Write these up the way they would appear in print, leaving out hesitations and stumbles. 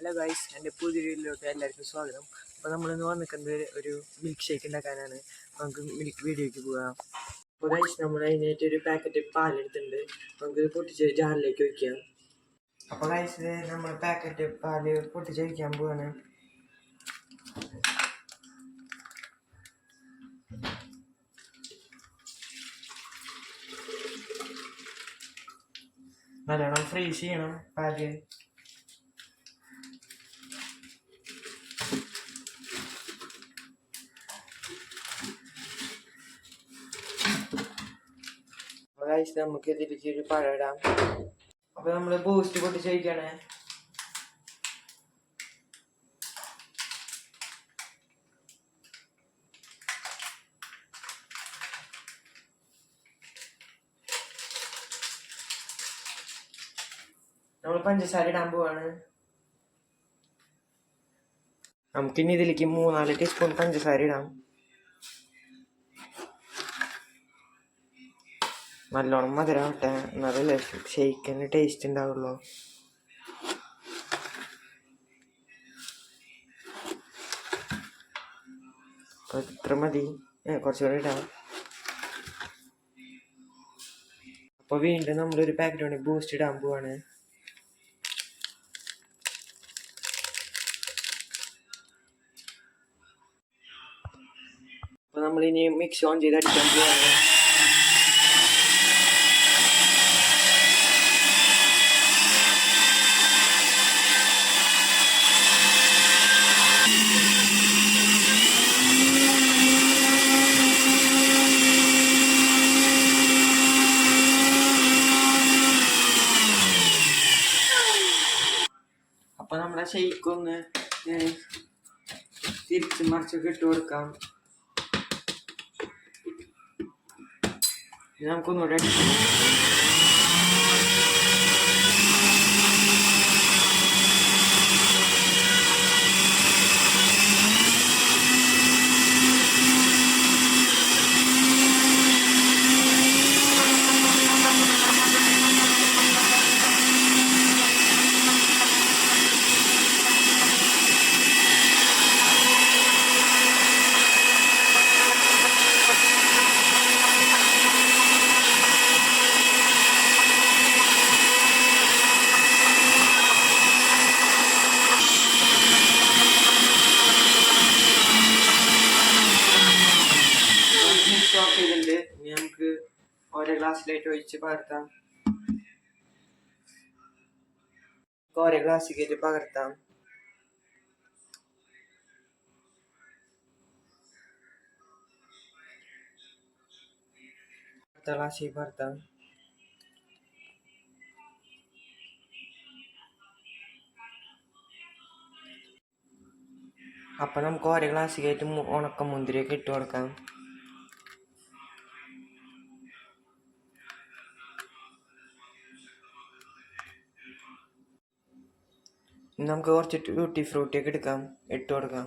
Hello guys, എൻ്റെ പുതിയ വീഡിയോയിലോട്ട് എല്ലാവർക്കും സ്വാഗതം. അപ്പോൾ നമ്മളിന്ന് വന്നിരിക്കുന്നത് ഒരു മിൽക്ക് ഷേക്ക് ഉണ്ടാക്കാനാണ്. നമുക്ക് വീഡിയോയ്ക്ക് പോകാം. അപ്പോൾ ഗൈസ്, നമ്മൾ അതിനായിട്ട് ഒരു പാക്കറ്റ് പാലെടുത്തിട്ടുണ്ട്. നമുക്ക് പൊട്ടിച്ച് ജാറിലേക്ക് വയ്ക്കാം. അപ്പോൾ ഗൈസ്, നമ്മൾ പാക്കറ്റ് പാല് പൊട്ടിച്ച് വയ്ക്കാൻ പോവാണ്. നല്ലോണം ഫ്രീസ് ചെയ്യണം പാല്. നമുക്ക് ഇതിലേക്ക് ഒരു പഴം ഇടാം. അപ്പൊ നമ്മള് ബൂസ്റ്റ് പൊട്ടിച്ച് കഴിക്കണേ. നമ്മൾ പഞ്ചസാര ഇടാൻ പോവാണ്. നമുക്കിനി ഇതിലേക്ക് 3-4 ടീസ്പൂൺ പഞ്ചസാര ഇടാം. നല്ലോണം മധുരമാവട്ടെ, എന്നാലല്ലേ ഷേക്കിന് ടേസ്റ്റ് ഉണ്ടാവുള്ളൂ. അപ്പോൾ ഇത്ര മതി, കുറച്ചുകൂടി ഇടാം. അപ്പോൾ വീണ്ടും നമ്മളൊരു പാക്കറ്റ് കൊണ്ട് ബൂസ്റ്റ് ഇടാൻ പോവാണ്. അപ്പോൾ നമ്മളിനി മിക്സ് ഓൺ ചെയ്ത് അടിക്കാൻ പോവാണ്. അപ്പോൾ നമ്മുടെ ഷെയ്ക്കൊന്ന് തിരിച്ച് മറിച്ചൊക്കെ ഇട്ട് കൊടുക്കാം. നമുക്കൊന്നുകൂടെ സ്റ്റോപ്പ് ചെയ്തിട്ടുണ്ട്. ഇനി നമുക്ക് ഓരോ ഗ്ലാസ്സിലായിട്ട് ഒഴിച്ച് പകർത്താം. ഓരോ ഗ്ലാസ്സിലേക്ക് പകർത്താം. അടുത്ത ഗ്ലാസ്സിൽ പകർത്താം. അപ്പം നമുക്ക് ഓരോ ഗ്ലാസ്സിലായിട്ട് ഉണക്കമുന്തിരിയൊക്കെ ഇട്ട് കൊടുക്കാം. നമുക്ക് കുറച്ച് ട്യൂട്ടി ഫ്രൂട്ടിയൊക്കെ എടുക്കാം, ഇട്ട് കൊടുക്കാം.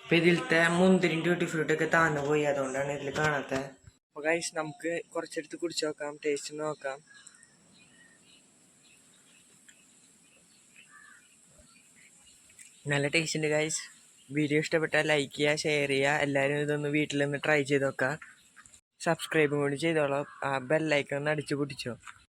അപ്പം ഇതിലത്തെ മുന്തിരിയും ട്യൂട്ടി ഫ്രൂട്ടൊക്കെ താന്നു പോയി, അതുകൊണ്ടാണ് ഇതിൽ കാണാത്തത്. അപ്പോൾ ഗൈസ്, നമുക്ക് കുറച്ചെടുത്ത് കുടിച്ച് നോക്കാം, ടേസ്റ്റ് നോക്കാം. നല്ല ടേസ്റ്റ് ഉണ്ട് ഗൈസ്. വീഡിയോ ഇഷ്ടപ്പെട്ടാൽ ലൈക്ക് ചെയ്യുക, ഷെയർ ചെയ്യുക. എല്ലാവരും ഇതൊന്ന് വീട്ടിൽ നിന്ന് ട്രൈ ചെയ്ത് നോക്കുക. സബ്സ്ക്രൈബും കൂടി ചെയ്തോളാം. ആ ബെല്ലൈക്കൺ ഒന്ന് അടിച്ചു പൊട്ടിച്ചോ.